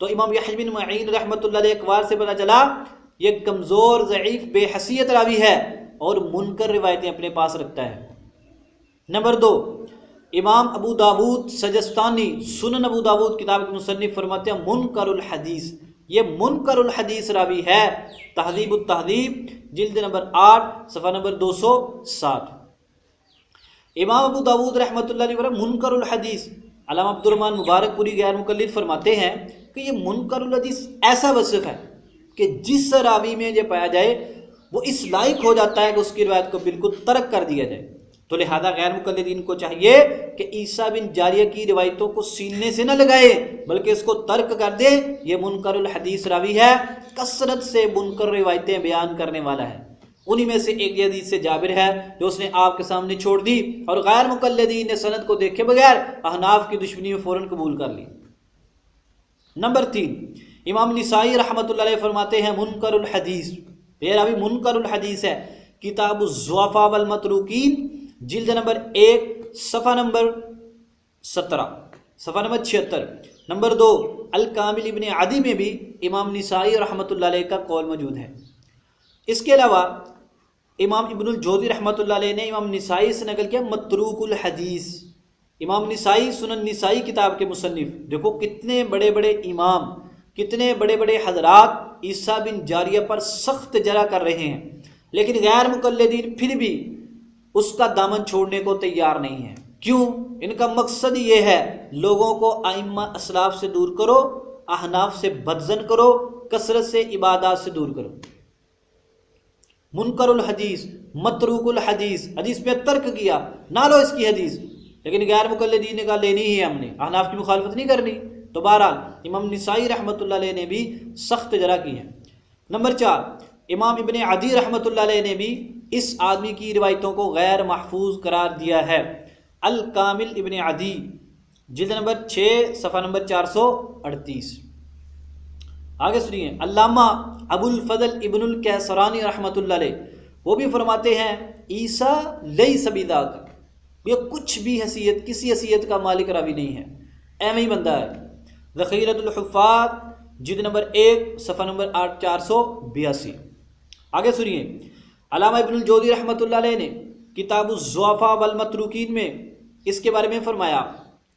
تو امام یحییٰ بن معین رحمۃ اللہ علیہ اقوال سے پتہ چلا یہ کمزور ضعیف بے حیثیت راوی ہے اور منکر روایتیں اپنے پاس رکھتا ہے۔ نمبر 2، امام ابو داود سجستانی سنن ابو داود کتاب کے مصنف فرماتے ہیں منکر الحدیث، یہ منکر الحدیث راوی ہے۔ تہذیب التہذیب جلد نمبر 8 صفحہ نمبر 260۔ امام ابو داود رحمۃ اللہ علیہ منکر الحدیث، علامہ عبد الرحمن مبارک پوری غیر مقلد فرماتے ہیں کہ یہ منکر الحدیث ایسا وصف ہے کہ جس راوی میں یہ پایا جائے وہ اس لائق ہو جاتا ہے کہ اس کی روایت کو بالکل ترک کر دیا جائے۔ تو لہذا غیر مقلدین کو چاہیے کہ عیسیٰ بن جاریہ کی روایتوں کو سینے سے نہ لگائے بلکہ اس کو ترک کر دے۔ یہ منکر الحدیث راوی ہے، کثرت سے منکر روایتیں بیان کرنے والا ہے۔ انہی میں سے ایک حدیث سے جابر ہے جو اس نے آپ کے سامنے چھوڑ دی اور غیر مقلدین نے سند کو دیکھے بغیر احناف کی دشمنی میں فوراً قبول کر لی۔ نمبر 3، امام نسائی رحمۃ اللہ علیہ فرماتے ہیں منکر الحدیث، یہ راوی منکر الحدیث ہے۔ کتاب الضعفاء والمتروکین جلد نمبر 1 صفحہ نمبر 17 صفحہ نمبر 76۔ نمبر 2، الکامل ابن عدی میں بھی امام نسائی رحمۃ اللہ علیہ کا قول موجود ہے۔ اس کے علاوہ امام ابن الجوزی رحمۃ اللہ علیہ نے امام نسائی سے نقل کیا متروک الحدیث۔ امام نسائی سنن نسائی کتاب کے مصنف، دیکھو کتنے بڑے بڑے امام، کتنے بڑے بڑے حضرات عیسیٰ بن جاریہ پر سخت جرح کر رہے ہیں، لیکن غیر مقلدین پھر بھی اس کا دامن چھوڑنے کو تیار نہیں ہے۔ کیوں؟ ان کا مقصد یہ ہے لوگوں کو ائمہ اسلاف سے دور کرو، احناف سے بدظن کرو، کثرت سے عبادات سے دور کرو۔ منکر الحدیث، متروک الحدیث، حدیث میں ترک کیا، نہ لو اس کی حدیث، لیکن غیر مقلدین نے کہا لینی ہی ہے، ہم نے احناف کی مخالفت نہیں کرنی۔ تو بہرحال امام نسائی رحمۃ اللہ علیہ نے بھی سخت جرح کی ہے۔ نمبر 4، امام ابن عدی رحمۃ اللہ علیہ نے بھی اس آدمی کی روایتوں کو غیر محفوظ قرار دیا ہے۔ الکامل ابن عدی جلد نمبر 6 صفحہ نمبر 438۔ آگے سنیے، علامہ ابو الفضل ابن الکیسرانی رحمۃ اللہ علیہ وہ بھی فرماتے ہیں عیسیٰ لیس بذاک، یہ کچھ بھی حیثیت، کسی حیثیت کا مالک راوی نہیں ہے، ایویں ہی بندہ ہے۔ ذخیرۃ الحفاظ جلد نمبر 1 صفحہ نمبر 482۔ آگے سنیے، علامہ ابن الجوزی رحمۃ اللہ علیہ نے کتاب الضعفاء والمتروکین میں اس کے بارے میں فرمایا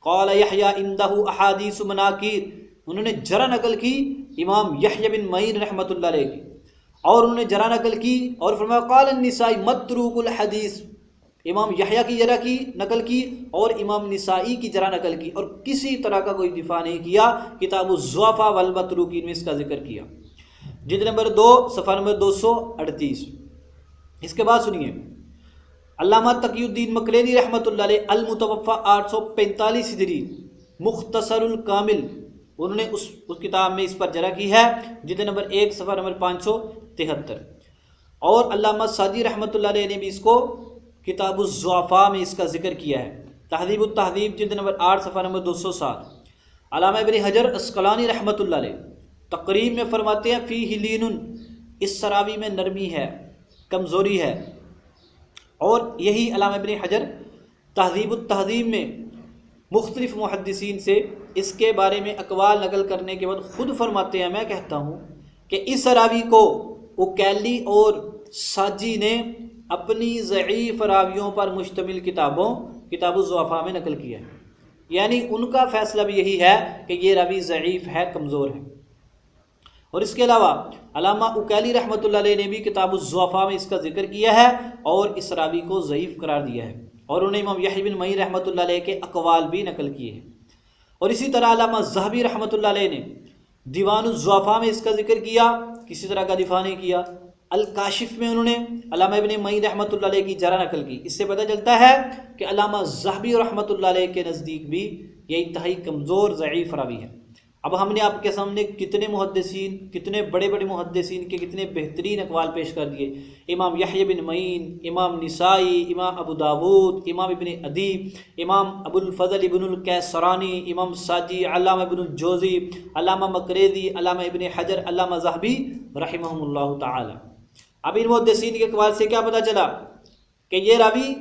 قال یحییٰ عندہ احادیث مناکیر، انہوں نے جرح نقل کی امام یحییٰ بن معین رحمۃ اللہ علیہ کی، اور انہوں نے جرح نقل کی اور فرمایا قال النسائی متروک الحدیث، امام یحییٰ کی جرح کی نقل کی اور امام نسائی کی جرح نقل کی، اور کسی طرح کا کوئی دفاع نہیں کیا۔ کتاب الضعفاء والمتروکین میں اس کا ذکر کیا، جلد نمبر 2 صفحہ نمبر 238۔ اس کے بعد سنیے، علامہ تقی الدین مکلیدی رحمۃ اللہ علیہ المتوفی 845 ہجری مختصر الکامل، انہوں نے اس کتاب میں اس پر جرح کی ہے، جلد نمبر 1 صفحہ نمبر 573۔ اور علامہ سعدی رحمۃ اللہ علیہ نے بھی اس کو کتاب الضعفاء میں اس کا ذکر کیا ہے، تہذیب التہذیب جلد نمبر 8 صفحہ نمبر 207۔ علامہ ابن حجر اسقلانی رحمۃ اللہ علیہ تقریب میں فرماتے ہیں فیہ لین، اس سراوی میں نرمی ہے، کمزوری ہے۔ اور یہی علامہ ابن حجر تہذیب التہذیب میں مختلف محدثین سے اس کے بارے میں اقوال نقل کرنے کے بعد خود فرماتے ہیں، میں کہتا ہوں کہ اس راوی کو اوکیلی اور ساجی نے اپنی ضعیف راویوں پر مشتمل کتاب الضعفاء میں نقل کیا ہے، یعنی ان کا فیصلہ بھی یہی ہے کہ یہ راوی ضعیف ہے، کمزور ہے۔ اور اس کے علاوہ علامہ اوکیلی رحمۃ اللہ علیہ نے بھی کتاب الضعفاء میں اس کا ذکر کیا ہے اور اس راوی کو ضعیف قرار دیا ہے، اور انہوں نے امام یحییٰ بن معین رحمۃ اللہ علیہ کے اقوال بھی نقل کیے ہیں۔ اور اسی طرح علامہ ذہبی رحمۃ اللہ علیہ نے دیوان الضعفاء میں اس کا ذکر کیا، کسی طرح کا دفاع نہیں کیا۔ الکاشف میں انہوں نے علامہ ابن معین رحمۃ اللہ علیہ کی جرح نقل کی۔ اس سے پتہ چلتا ہے کہ علامہ ذہبی رحمۃ اللہ علیہ کے نزدیک بھی یہ انتہائی کمزور ضعیف راوی ہے۔ اب ہم نے آپ کے سامنے کتنے محدثین، کتنے بڑے بڑے محدثین کے کتنے بہترین اقوال پیش کر دیے، امام یحییٰ بن معین، امام نسائی، امام ابو داود، امام ابن عدی، امام ابو الفضل ابن الکیسرانی، امام ساجی، علامہ ابن الجوزی، علامہ مکریزی، علامہ ابن حجر، علامہ ذہبی رحمہم اللہ تعالی۔ اب ان محدثین کے اقوال سے کیا پتہ چلا کہ یہ راوی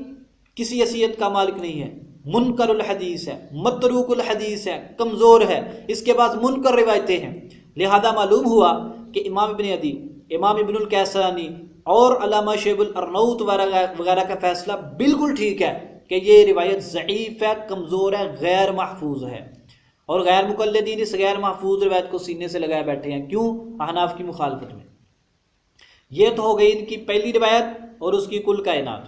کسی حیثیت کا مالک نہیں ہے، منکر الحدیث ہے، متروک الحدیث ہے، کمزور ہے، اس کے پاس منکر روایتیں ہیں۔ لہذا معلوم ہوا کہ امام ابن عدی، امام ابن الکیسانی اور علامہ شعیب الارنوط وغیرہ کا فیصلہ بالکل ٹھیک ہے کہ یہ روایت ضعیف ہے، کمزور ہے، غیر محفوظ ہے، اور غیر مقلدین اس غیر محفوظ روایت کو سینے سے لگائے بیٹھے ہیں۔ کیوں؟ احناف کی مخالفت میں۔ یہ تو ہو گئی ان کی پہلی روایت اور اس کی کل کائنات،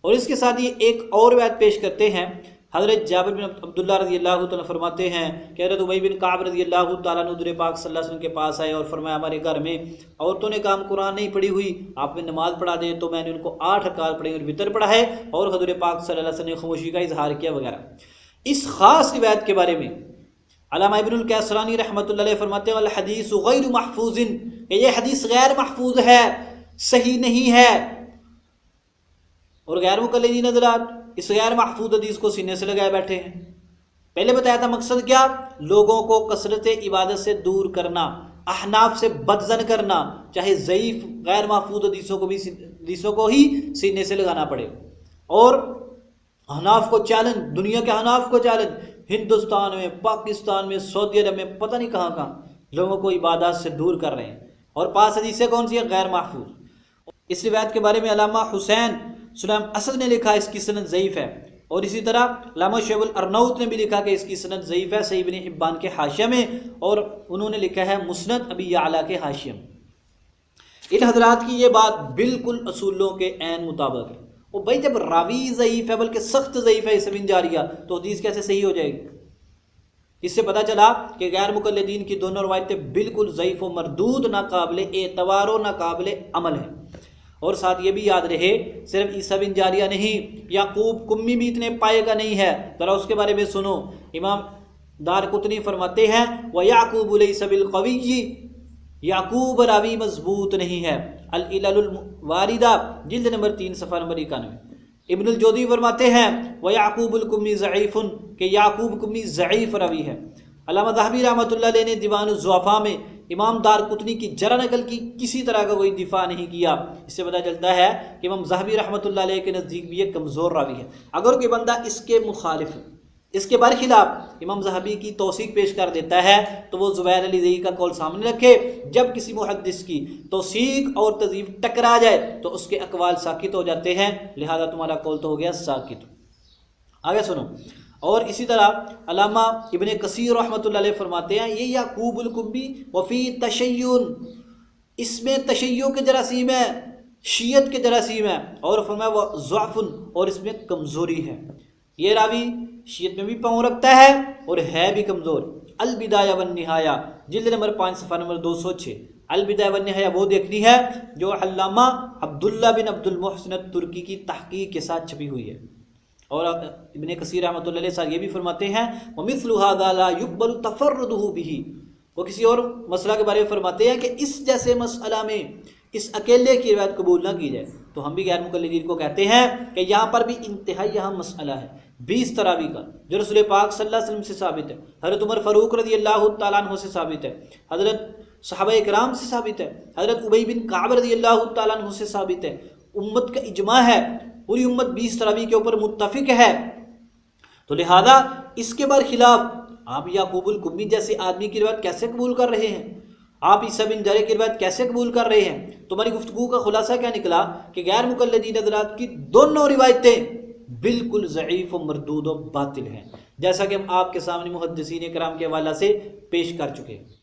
اور اس کے ساتھ یہ ایک اور روایت پیش کرتے ہیں۔ حضرت جابر بن عبداللہ رضی اللہ تعالیٰ فرماتے ہیں کہ حضرت ابی بن کعب رضی اللہ تعالیٰ عنہ حضور پاک صلی اللہ علیہ وسلم کے پاس آئے اور فرمایا ہمارے گھر میں عورتوں نے کام قرآن نہیں پڑھی ہوئی، آپ نے نماز پڑھا دیں، تو میں نے ان کو 8 رکعات پڑھی اور وتر پڑھا ہے، اور حضور پاک صلی اللہ علیہ وسلم نے خاموشی کا اظہار کیا وغیرہ۔ اس خاص روایت کے بارے میں علامہ ابن الکیسرانی رحمۃ اللہ علیہ فرماتے ہیں الحدیث غیر محفوظ، کہ یہ حدیث غیر محفوظ ہے، صحیح نہیں ہے، اور غیر مقلدین حضرات اس غیر محفوظ حدیث کو سینے سے لگائے بیٹھے ہیں۔ پہلے بتایا تھا مقصد کیا؟ لوگوں کو کثرت عبادت سے دور کرنا، احناف سے بدظن کرنا، چاہے ضعیف غیر محفوظ حدیثوں کو ہی سینے سے لگانا پڑے، اور احناف کو چیلنج، دنیا کے احناف کو چیلنج، ہندوستان میں، پاکستان میں، سعودی عرب میں، پتہ نہیں کہاں کہاں لوگوں کو عبادات سے دور کر رہے ہیں، اور پاس حدیثیں کون سی ہیں؟ غیر محفوظ۔ اس روایت کے بارے میں علامہ حسین سلیم اسد نے لکھا اس کی سند ضعیف ہے، اور اسی طرح علامہ شعیب الارنوط نے بھی لکھا کہ اس کی سند ضعیف ہے صحیح ابن حبان کے حاشیہ میں، اور انہوں نے لکھا ہے مسند ابی یعلا کے حاشیہ میں۔ ان حضرات کی یہ بات بالکل اصولوں کے عین مطابق ہے۔ اور بھائی جب راوی ضعیف ہے، بلکہ سخت ضعیف ہے اس بن جاریہ، تو حدیث کیسے صحیح ہو جائے گی؟ اس سے پتہ چلا کہ غیر مقلدین کی دونوں روایتیں بالکل ضعیف و مردود، ناقابل اعتبار و ناقابل عمل ہیں۔ اور ساتھ یہ بھی یاد رہے صرف عیسیٰ بن جاریہ نہیں، یعقوب کمی بھی اتنے پائے کا نہیں ہے، ذرا اس کے بارے میں سنو۔ امام دارقطنی فرماتے ہیں وَيَعْقُوبُ لَيْسَ بِالْقَوِيِّ، یعقوب راوی مضبوط نہیں ہے، العلل الواردہ جلد نمبر 3 صفحہ نمبر 91۔ ابن الجوزی فرماتے ہیں وَيَعْقُوبُ الْقُمِّ ضَعِيفٌ، کہ یعقوب کمی ضعیف راوی ہے۔ علامہ ذہبی رحمۃ اللہ علیہ نے دیوان الضعفاء میں امام دارقطنی کی جرح نقل کی کسی طرح کا کوئی دفاع نہیں کیا۔ اس سے پتہ چلتا ہے کہ امام ذہبی رحمۃ اللہ علیہ کے نزدیک بھی یہ کمزور راوی ہے۔ اگر کوئی بندہ اس کے مخالف، اس کے برخلاف امام ذہبی کی توثیق پیش کر دیتا ہے، تو وہ زبیر علی زئی کا قول سامنے رکھے۔ جب کسی محدث کی توثیق اور تضعیف ٹکرا جائے تو اس کے اقوال ساکت ہو جاتے ہیں، لہذا تمہارا قول تو ہو گیا ساکت۔ آگے سنو۔ اور اسی طرح علامہ ابن کثیر رحمۃ اللہ علیہ فرماتے ہیں یہ یعقوب الکبی وفی تشیع، اس میں تشیع کے جراثیم ہے، شیعت کے جراثیم ہے، اور فرمایا وہ ضعف، اور اس میں کمزوری ہے۔ یہ راوی شیعت میں بھی پاؤں رکھتا ہے اور ہے بھی کمزور۔ البدایہ والنہایہ جلد نمبر 5 صفحہ نمبر 206۔ البدایہ والنہایہ وہ دیکھنی ہے جو علامہ عبداللہ بن عبد المحسن الترکی کی تحقیق کے ساتھ چھپی ہوئی ہے۔ اور ابن کثیر رحمۃ اللہ علیہ صاحب یہ بھی فرماتے ہیں وَمِثْلُ هَذَا لَا يُقْبَلُ تَفَرُّدُهُ بِهِ، وہ کسی اور مسئلہ کے بارے میں فرماتے ہیں کہ اس جیسے مسئلہ میں اس اکیلے کی روایت قبول نہ کی جائے۔ تو ہم بھی غیر مقلدین کو کہتے ہیں کہ یہاں پر بھی انتہائی اہم مسئلہ ہے 20 تراویح کا، جو رسول پاک صلی اللہ علیہ وسلم سے ثابت ہے، حضرت عمر فاروق رضی اللہ تعالیٰ عنہ سے ثابت ہے، حضرت صحابہ اکرام سے ثابت ہے، حضرت ابی بن کعب رضی اللہ تعالیٰ عنہ سے ثابت ہے، امت کا اجماع ہے، پوری امت 20 تراویح کے اوپر متفق ہے۔ تو لہذا اس کے برخلاف آپ یعقوب الکمی جیسے آدمی کی روایت کیسے قبول کر رہے ہیں؟ آپ عیسیٰ بن جاریہ کی روایت کیسے قبول کر رہے ہیں؟ تمہاری گفتگو کا خلاصہ کیا نکلا کہ غیر مقلدین حضرات کی دونوں روایتیں بالکل ضعیف و مردود و باطل ہیں، جیسا کہ ہم آپ کے سامنے محدثین کرام کے حوالہ سے پیش کر چکے ہیں۔